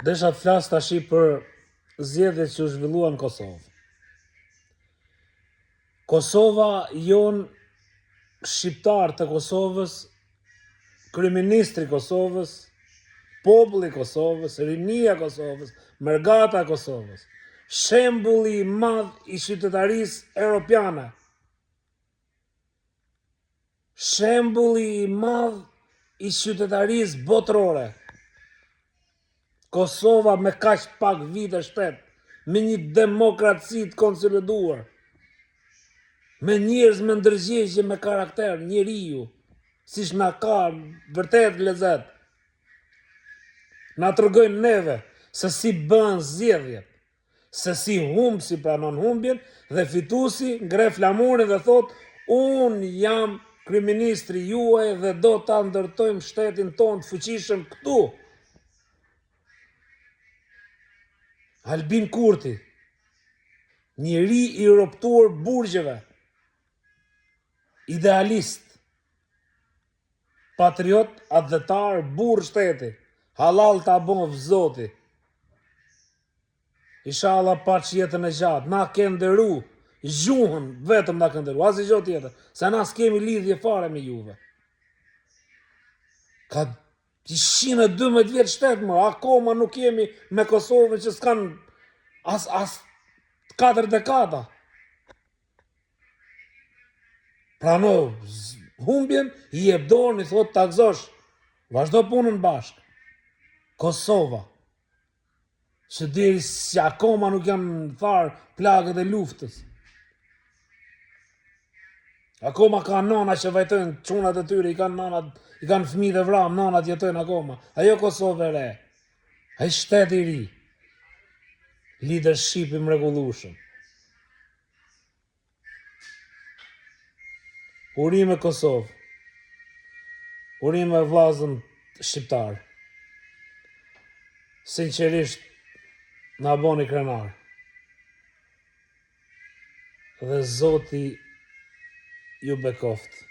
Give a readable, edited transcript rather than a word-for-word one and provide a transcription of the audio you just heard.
Desha të flas tash për zgjedhjet që u zhvilluan në Kosovë. Kosova jon shqiptar të Kosovës, kryeministri i Kosovës, populli i Kosovës, rinia e Kosovës, mërgata e Kosovës, shembulli i madh i qytetarisë europiane. Shembulli i madh i qytetarisë botërore. Kosova me kaq pak vite shtet, me një demokraci të konsoliduar, me njerëz me ndërgjegjje me karakter, njeriu, siç na ka vërtet lezet. Na tregojnë neve se si bën zgjedhjet, se si humbsi pranon humbjen dhe fituesi ngre flamurin dhe thot: "Unë jam kryeministri juaj dhe do ta ndërtojmë shtetin tonë të fuqishëm këtu." Albin Kurti, njeri i rrobtuar burgjeve, idealist, patriot, adhetar, burr shteti, halal ta bon Zoti. Inshallah paç jetën e gjatë, na ke nderu, gjuhën vetëm na ke nderu, asgjë tjetër, se na s'kemi lidhje fare me juve. Ka 112 vjet shtet më, akoma nuk jemi me Kosovën që s'kan as 4 dekada. Prano humbjen, i jep dorën, i thot ta gëzosh, vazhdo punën bashk. Kosova, që deri që akoma nuk janë tharë plagët e luftës. Akoma ka nana që vajtojnë, çunat e tyre i kanë nanat, i kanë fëmijët e vram, nanat jetojnë akoma. Ajo Kosovë e re, ai shtet i ri, leadership i mrekullueshëm. Urime Kosovë, urime vllazën shqiptar. Sinqerisht na boni krenar. Dhe Zoti ju bekoft.